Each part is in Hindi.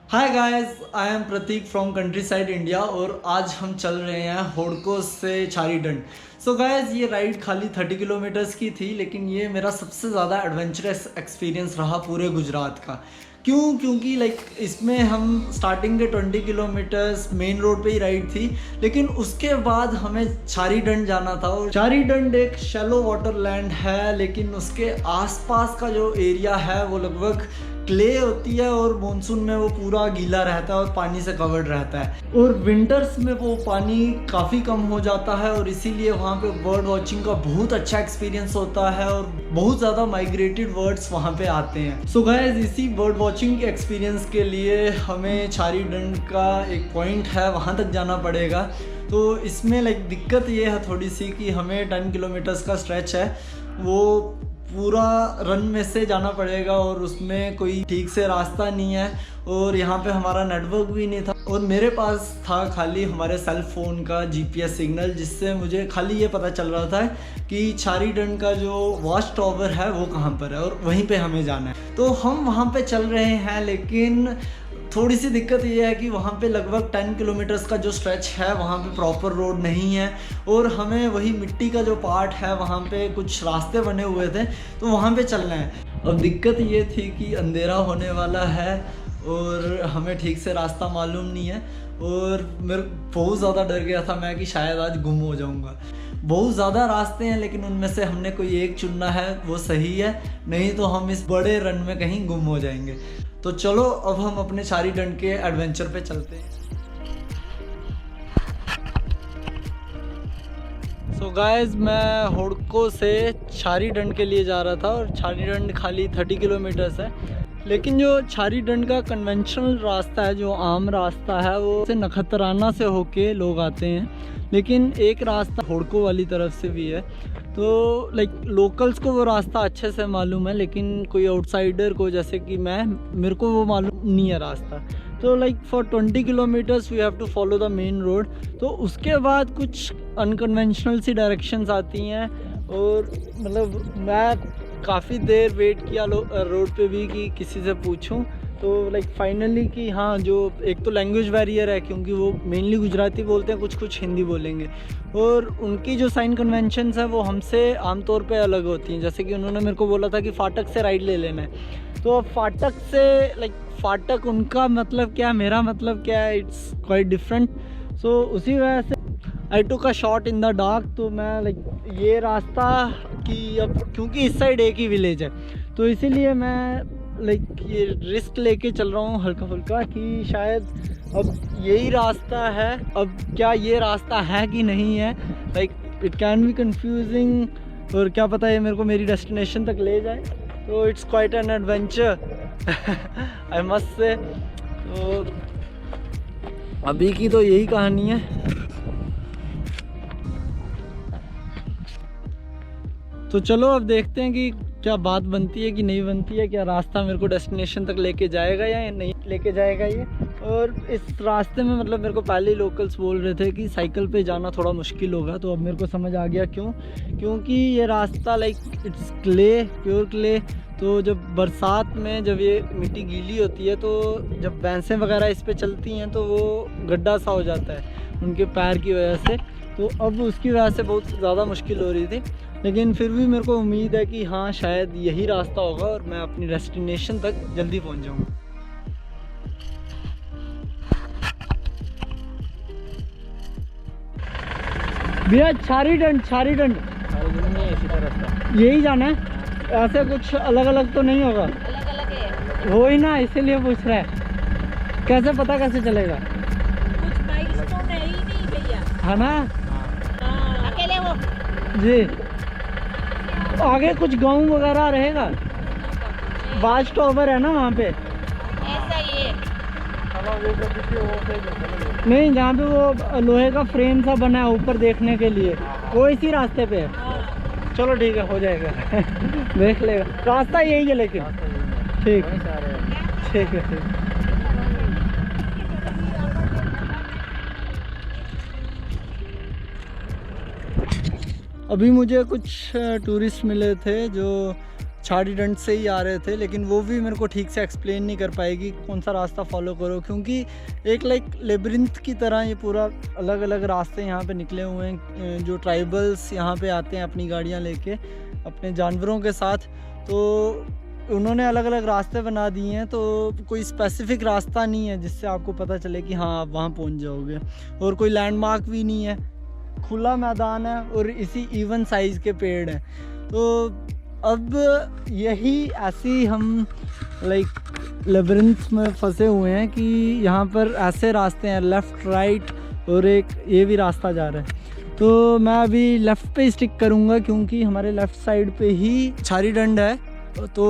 Hi guys, I am Prateek from country side India और आज हम चल रहे हैं होडको से छारीडंड। सो गाइस, ये राइड खाली 30 किलोमीटर्स की थी, लेकिन ये मेरा सबसे ज़्यादा एडवेंचरस एक्सपीरियंस रहा पूरे गुजरात का। क्योंकि इसमें हम स्टार्टिंग के 20 किलोमीटर्स मेन रोड पे ही राइड थी, लेकिन उसके बाद हमें छारीडंड जाना था। और छारीडंड एक शैलो वाटर लैंड है, लेकिन उसके आसपास का जो एरिया है वो लगभग क्ले होती है और मॉनसून में वो पूरा गीला रहता है और पानी से कवर्ड रहता है, और विंटर्स में वो पानी काफ़ी कम हो जाता है, और इसीलिए वहाँ पे बर्ड वॉचिंग का बहुत अच्छा एक्सपीरियंस होता है और बहुत ज़्यादा माइग्रेटेड बर्ड्स वहाँ पे आते हैं। सो गाइस, इसी बर्ड वॉचिंग के एक्सपीरियंस के लिए हमें छारीडंड का एक पॉइंट है, वहाँ तक जाना पड़ेगा। तो इसमें दिक्कत ये है थोड़ी सी कि हमें 10 किलोमीटर्स का स्ट्रेच है, वो पूरा रन में से जाना पड़ेगा और उसमें कोई ठीक से रास्ता नहीं है, और यहाँ पे हमारा नेटवर्क भी नहीं था, और मेरे पास था खाली हमारे सेल फ़ोन का जीपीएस सिग्नल, जिससे मुझे खाली ये पता चल रहा था कि छारीडंड का जो वॉच टावर है वो कहाँ पर है और वहीं पे हमें जाना है। तो हम वहाँ पे चल रहे हैं, लेकिन थोड़ी सी दिक्कत ये है कि वहाँ पे लगभग 10 किलोमीटर्स का जो स्ट्रेच है वहाँ पे प्रॉपर रोड नहीं है, और हमें वही मिट्टी का जो पार्ट है वहाँ पे कुछ रास्ते बने हुए थे, तो वहाँ पे चलना है। अब दिक्कत ये थी कि अंधेरा होने वाला है और हमें ठीक से रास्ता मालूम नहीं है, और मेरे बहुत ज़्यादा डर गया था मैं कि शायद आज गुम हो जाऊँगा। बहुत ज़्यादा रास्ते हैं, लेकिन उनमें से हमने कोई एक चुनना है, वो सही है, नहीं तो हम इस बड़े रन में कहीं गुम हो जाएंगे। तो चलो अब हम अपने छारीडंड के एडवेंचर पे चलते हैं। सो गाइस, मैं होडको से छारीडंड के लिए जा रहा था, और छारीडंड खाली 30 किलोमीटर्स है, लेकिन जो छारीडंड का कन्वेंशनल रास्ता है, जो आम रास्ता है, वो से नखत्राना से होके लोग आते हैं, लेकिन एक रास्ता होडको वाली तरफ से भी है। तो लोकल्स को वो रास्ता अच्छे से मालूम है, लेकिन कोई आउटसाइडर को, जैसे कि मेरे को वो मालूम नहीं है रास्ता। तो for 20 kilometres we have to follow the main road. तो उसके बाद कुछ अनकन्वेंशनल सी डायरेक्शंस आती हैं, और मैं काफ़ी देर वेट किया रोड पे भी कि किसी से पूछूं। तो फाइनली कि हाँ, जो एक तो लैंग्वेज बैरियर है, क्योंकि वो मेनली गुजराती बोलते हैं, कुछ हिंदी बोलेंगे, और उनकी जो साइन कन्वेंशंस है वो हमसे आमतौर पे अलग होती हैं। जैसे कि उन्होंने मेरे को बोला था कि फाटक से राइट ले लेना है, तो अब फाटक से फाटक उनका मतलब क्या, मेरा मतलब क्या है, इट्स क्वाइट डिफरेंट। सो उसी वजह से I took a shot in the dark. तो मैं ये रास्ता कि अब क्योंकि इस साइड एक ही विलेज है, तो इसीलिए मैं ये रिस्क लेके चल रहा हूँ हल्का फुल्का कि शायद अब यही रास्ता है। अब क्या ये रास्ता है कि नहीं है, इट कैन बी कंफ्यूजिंग, और क्या पता है मेरे को मेरी डेस्टिनेशन तक ले जाए। तो it's quite an adventure I must say. तो अभी की तो यही कहानी है। तो चलो अब देखते हैं कि क्या बात बनती है कि नहीं बनती है, क्या रास्ता मेरे को डेस्टिनेशन तक लेके जाएगा या नहीं लेके जाएगा ये। और इस रास्ते में मेरे को पहले ही लोकल्स बोल रहे थे कि साइकिल पे जाना थोड़ा मुश्किल होगा, तो अब मेरे को समझ आ गया क्योंकि ये रास्ता इट्स क्ले, प्योर क्ले। तो जब बरसात में जब ये मिट्टी गीली होती है, तो जब भैंसें वगैरह इस पर चलती हैं तो वो गड्ढा सा हो जाता है उनके पैर की वजह से। तो अब उसकी वजह से बहुत ज़्यादा मुश्किल हो रही थी, लेकिन फिर भी मेरे को उम्मीद है कि हाँ, शायद यही रास्ता होगा और मैं अपनी डेस्टिनेशन तक जल्दी पहुंच जाऊंगा। भैया, छारीडंड इसी रास्ता यही जाना है, ऐसे कुछ अलग अलग तो नहीं होगा? अलग अलग है, हो ही ना, इसीलिए पूछ रहा है। कैसे पता कैसे चलेगा? कुछ माइलस्टोन है ही नहीं भैया, है ना? अकेले हो जी। आगे कुछ गांव वगैरह रहेगा, वॉच टावर है ना वहाँ पे? ऐसा ही है नहीं, जहाँ पे वो लोहे का फ्रेम सा बना है ऊपर देखने के लिए, वो इसी रास्ते पे है। चलो ठीक है, हो जाएगा देख लेगा, रास्ता यही है लेकिन। ठीक है। अभी मुझे कुछ टूरिस्ट मिले थे जो छाड़ी डंड से ही आ रहे थे, लेकिन वो भी मेरे को ठीक से एक्सप्लेन नहीं कर पाएगी कौन सा रास्ता फॉलो करो, क्योंकि एक लाइक लेबिरिंथ की तरह ये पूरा अलग अलग रास्ते यहाँ पे निकले हुए हैं। जो ट्राइबल्स यहाँ पे आते हैं अपनी गाड़ियाँ लेके अपने जानवरों के साथ, तो उन्होंने अलग अलग रास्ते बना दिए हैं। तो कोई स्पेसिफिक रास्ता नहीं है जिससे आपको पता चले कि हाँ आप वहाँ पहुँच जाओगे, और कोई लैंडमार्क भी नहीं है। खुला मैदान है और इसी इवन साइज़ के पेड़ हैं। तो अब यही ऐसी हम लाइक लेबिरिंथ में फंसे हुए हैं कि यहाँ पर ऐसे रास्ते हैं लेफ़्ट राइट, और एक ये भी रास्ता जा रहा है। तो मैं अभी लेफ़्ट पे स्टिक करूँगा क्योंकि हमारे लेफ़्ट साइड पे ही छारी डंड है। तो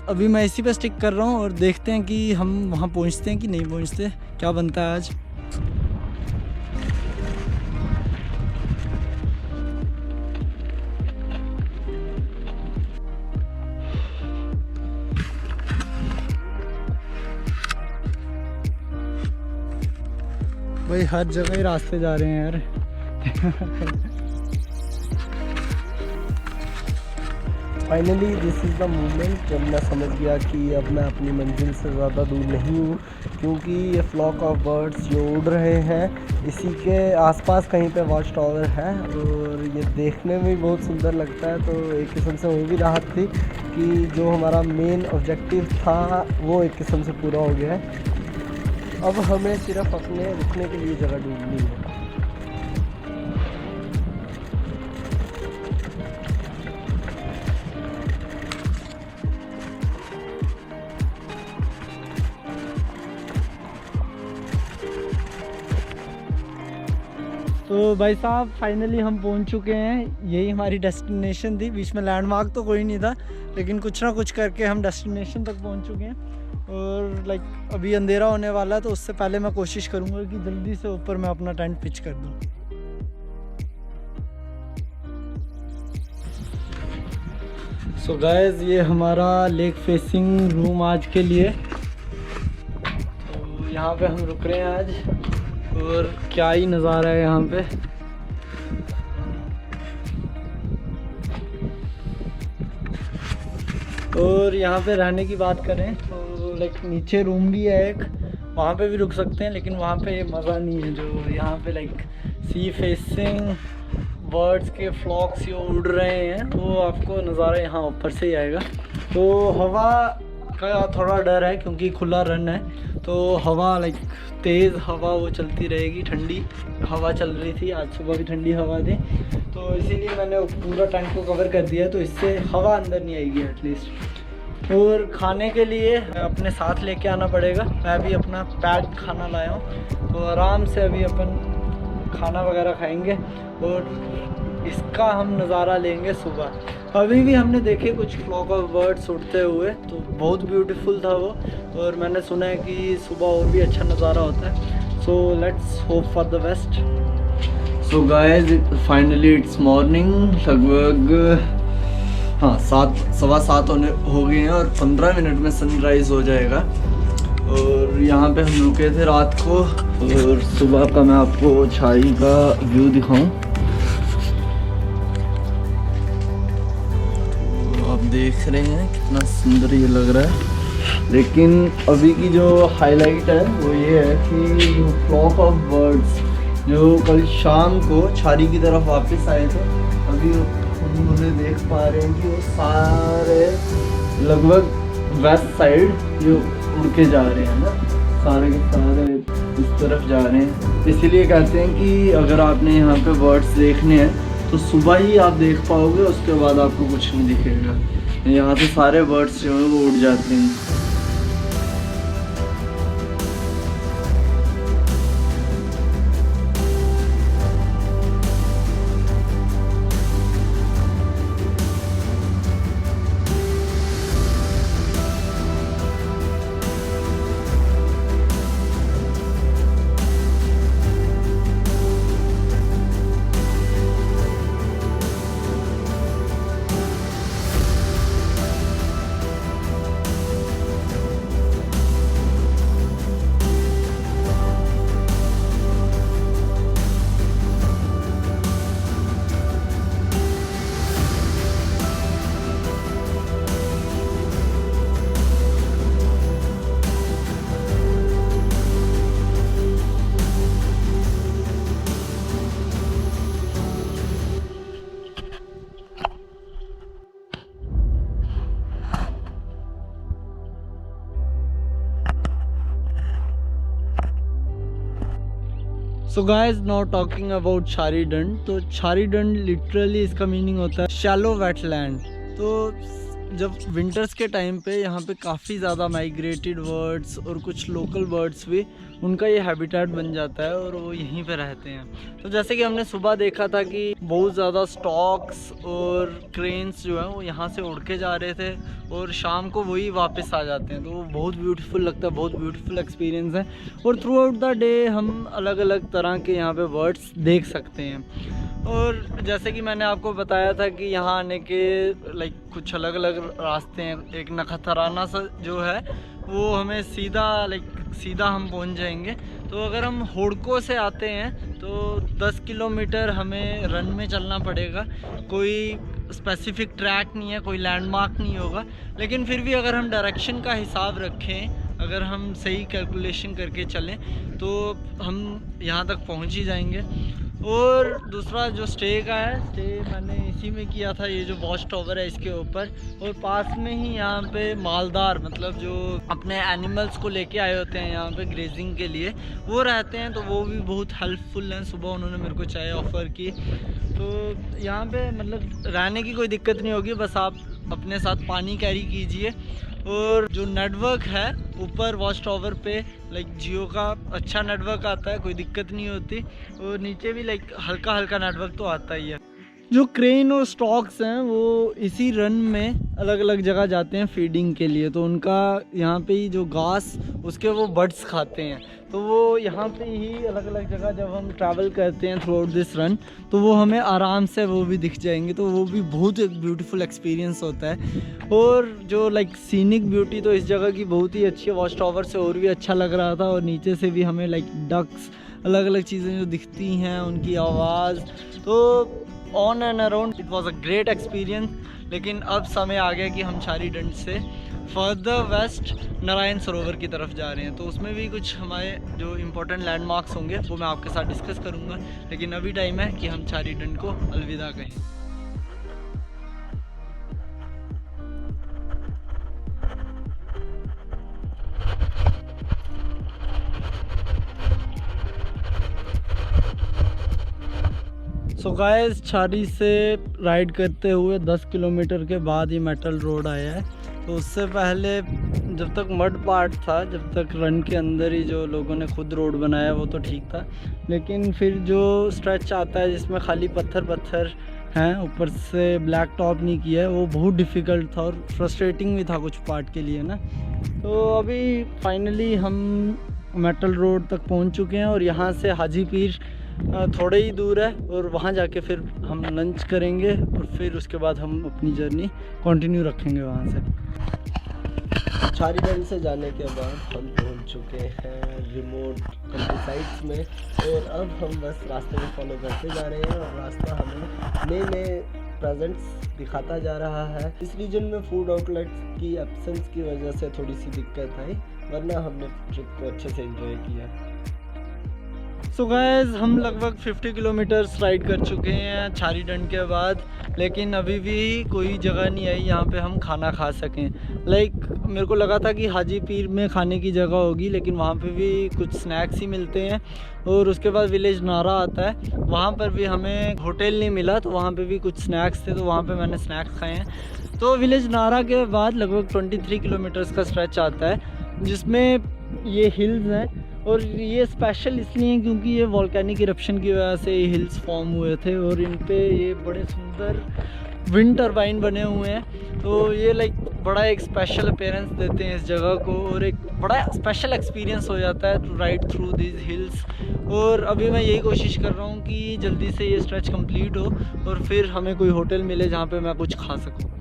अभी मैं इसी पे स्टिक कर रहा हूँ और देखते हैं कि हम वहाँ पहुँचते हैं कि नहीं पहुँचते, क्या बनता है आज। भाई हर जगह ही रास्ते जा रहे हैं यार। Finally this is the moment जब मैं समझ गया कि अब मैं अपनी मंजिल से ज़्यादा दूर नहीं हूँ, क्योंकि ये फ्लॉक ऑफ बर्ड्स जो उड़ रहे हैं इसी के आसपास कहीं पे वॉच टावर है, और ये देखने में भी बहुत सुंदर लगता है। तो एक किस्म से वो भी राहत थी कि जो हमारा मेन ऑब्जेक्टिव था वो एक किस्म से पूरा हो गया है। अब हमें सिर्फ अपने रुकने के लिए जगह ढूंढनी है। तो भाई साहब फाइनली हम पहुंच चुके हैं। यही हमारी डेस्टिनेशन थी। बीच में लैंडमार्क तो कोई नहीं था, लेकिन कुछ ना कुछ करके हम डेस्टिनेशन तक पहुंच चुके हैं। और लाइक अभी अंधेरा होने वाला है, तो उससे पहले मैं कोशिश करूंगा कि जल्दी से ऊपर मैं अपना टेंट पिच कर दूं। सो गाइस ये हमारा लेक फेसिंग रूम आज के लिए। तो यहाँ पे हम रुक रहे हैं आज, और क्या ही नज़ारा है यहाँ पे। और यहाँ पे रहने की बात करें तो लाइक नीचे रूम भी है एक, वहाँ पे भी रुक सकते हैं, लेकिन वहाँ पे मज़ा नहीं है। जो यहाँ पे लाइक सी फेसिंग बर्ड्स के फ्लॉक्स जो उड़ रहे हैं, तो आपको नज़ारा यहाँ ऊपर से ही आएगा। तो हवा का थोड़ा डर है क्योंकि खुला रन है, तो हवा लाइक तेज़ हवा वो चलती रहेगी। ठंडी हवा चल रही थी, आज सुबह भी ठंडी हवा थी, तो इसीलिए मैंने पूरा टैंक को कवर कर दिया, तो इससे हवा अंदर नहीं आएगी एटलीस्ट। और खाने के लिए अपने साथ लेके आना पड़ेगा। मैं भी अपना पैक खाना लाया हूँ, तो आराम से अभी अपन खाना वगैरह खाएंगे और इसका हम नज़ारा लेंगे सुबह। अभी भी हमने देखे कुछ फ्लॉक ऑफ बर्ड्स उड़ते हुए, तो बहुत ब्यूटीफुल था वो, और मैंने सुना है कि सुबह और भी अच्छा नज़ारा होता है। So let's hope for the best. So guys finally it's morning. लगभग हाँ 7:15 हो गए हैं, और 15 मिनट में सनराइज़ हो जाएगा। और यहाँ पे हम रुके थे रात को, और सुबह का मैं आपको छाई का व्यू दिखाऊं। तो आप देख रहे हैं कितना सुंदर ये लग रहा है। लेकिन अभी की जो हाईलाइट है वो ये है कि फ्लॉक ऑफ बर्ड्स जो कल शाम को छारी की तरफ वापस आए थे, अभी हम उन्हें देख पा रहे हैं कि वो सारे लगभग वेस्ट साइड जो उड़ के जा रहे हैं ना, सारे के सारे इस तरफ जा रहे हैं। इसीलिए कहते हैं कि अगर आपने यहाँ पे बर्ड्स देखने हैं तो सुबह ही आप देख पाओगे, उसके बाद आपको कुछ नहीं दिखेगा। यहाँ से सारे बर्ड्स जो हैं वो उड़ जाते हैं। So guys now talking about छारीडंड। तो छारीडंड लिटरली इसका मीनिंग होता है शैलो वेटलैंड। तो जब विंटर्स के टाइम पे यहाँ पे काफ़ी ज़्यादा माइग्रेटेड बर्ड्स और कुछ लोकल बर्ड्स भी उनका ये हैबिटेट बन जाता है और वो यहीं पे रहते हैं। तो जैसे कि हमने सुबह देखा था कि बहुत ज़्यादा स्टॉक्स और क्रेन्स जो हैं वो यहाँ से उड़ के जा रहे थे और शाम को वही वापस आ जाते हैं। तो वो बहुत ब्यूटीफुल लगता है, बहुत ब्यूटीफुल एक्सपीरियंस है। और थ्रू आउट द डे हम अलग अलग तरह के यहाँ पे बर्ड्स देख सकते हैं। और जैसे कि मैंने आपको बताया था कि यहाँ आने के कुछ अलग अलग रास्ते हैं। एक नखत्राना सा जो है वो हमें सीधा हम पहुँच जाएंगे। तो अगर हम होड़को से आते हैं तो 10 किलोमीटर हमें रन में चलना पड़ेगा। कोई स्पेसिफिक ट्रैक नहीं है, कोई लैंडमार्क नहीं होगा, लेकिन फिर भी अगर हम डायरेक्शन का हिसाब रखें, अगर हम सही कैलकुलेशन करके चलें तो हम यहाँ तक पहुँच ही जाएंगे। और दूसरा जो स्टे का है, स्टे मैंने इसी में किया था, ये जो वॉच टावर है इसके ऊपर। और पास में ही यहाँ पे मालदार, मतलब जो अपने एनिमल्स को लेके आए होते हैं यहाँ पे ग्रेजिंग के लिए, वो रहते हैं। तो वो भी बहुत हेल्पफुल हैं। सुबह उन्होंने मेरे को चाय ऑफ़र की। तो यहाँ पे मतलब रहने की कोई दिक्कत नहीं होगी, बस आप अपने साथ पानी कैरी कीजिए। और जो नेटवर्क है ऊपर वॉच टावर पे जियो का अच्छा नेटवर्क आता है, कोई दिक्कत नहीं होती। और नीचे भी हल्का हल्का नेटवर्क तो आता ही है। जो क्रेन और स्टॉक्स हैं वो इसी रन में अलग अलग जगह जाते हैं फीडिंग के लिए। तो उनका यहाँ पे ही जो घास उसके वो बर्ड्स खाते हैं। तो वो यहाँ पे ही अलग अलग जगह जब हम ट्रैवल करते हैं थ्रू आउट दिस रन तो वो हमें आराम से वो भी दिख जाएंगे। तो वो भी बहुत एक ब्यूटीफुल एक्सपीरियंस होता है। और जो सीनिक ब्यूटी तो इस जगह की बहुत ही अच्छी है। वॉच टावर से और भी अच्छा लग रहा था। और नीचे से भी हमें डक्स अलग अलग चीज़ें जो दिखती हैं, उनकी आवाज़। तो on and around it was a great experience. लेकिन अब समय आ गया कि हम छारीडंड से फर्दर वेस्ट नारायण सरोवर की तरफ जा रहे हैं। तो उसमें भी कुछ हमारे जो इम्पोर्टेंट लैंडमार्क्स होंगे वो मैं आपके साथ डिस्कस करूँगा। लेकिन अभी टाइम है कि हम छारीडंड को अलविदा कहें। सो गाइस, छारी से राइड करते हुए 10 किलोमीटर के बाद ही मेटल रोड आया है। तो उससे पहले जब तक मड पार्ट था, जब तक रन के अंदर ही जो लोगों ने खुद रोड बनाया वो तो ठीक था। लेकिन फिर जो स्ट्रेच आता है जिसमें खाली पत्थर हैं, ऊपर से ब्लैक टॉप नहीं किया है, वो बहुत डिफ़िकल्ट था और फ्रस्ट्रेटिंग भी था कुछ पार्ट के लिए ना। तो अभी फाइनली हम मेटल रोड तक पहुंच चुके हैं और यहाँ से हाजी पीर थोड़े ही दूर है। और वहाँ जाके फिर हम लंच करेंगे और फिर उसके बाद हम अपनी जर्नी कंटिन्यू रखेंगे वहाँ से। छारीडंड से जाने के बाद हम पहुँच चुके हैं रिमोट कंट्री साइट्स में। और अब हम बस रास्ते में फॉलो करते जा रहे हैं और रास्ता हमें नए नए प्रेजेंट्स दिखाता जा रहा है। इस रीजन में फूड आउटलेट्स की एब्सेंस की वजह से थोड़ी सी दिक्कत आई, वरना हमने ट्रिप को अच्छे से एंजॉय किया। सो गाइस, हम लगभग 50 किलोमीटर्स राइड कर चुके हैं छारीडंड के बाद। लेकिन अभी भी कोई जगह नहीं आई यहाँ पे हम खाना खा सकें। मेरे को लगा था कि हाजी पीर में खाने की जगह होगी, लेकिन वहाँ पे भी कुछ स्नैक्स ही मिलते हैं। और उसके बाद विलेज नारा आता है, वहाँ पर भी हमें होटल नहीं मिला, तो वहाँ पे भी कुछ स्नैक्स थे, तो वहाँ पे मैंने स्नैक्स खाए हैं। तो विलेज नारा के बाद लगभग 23 किलोमीटर्स का स्ट्रेच आता है, जिसमें ये हिल्स हैं। और ये स्पेशल इसलिए हैं क्योंकि ये वॉल्केनिक इरप्शन की वजह से ये हिल्स फॉर्म हुए थे और इन पे ये बड़े सुंदर विंड टरबाइन बने हुए हैं। तो ये बड़ा एक स्पेशल अपीयरेंस देते हैं इस जगह को और एक बड़ा स्पेशल एक्सपीरियंस हो जाता है to ride through this hills. और अभी मैं यही कोशिश कर रहा हूँ कि जल्दी से ये स्ट्रेच कंप्लीट हो और फिर हमें कोई होटल मिले जहाँ पे मैं कुछ खा सकूँ।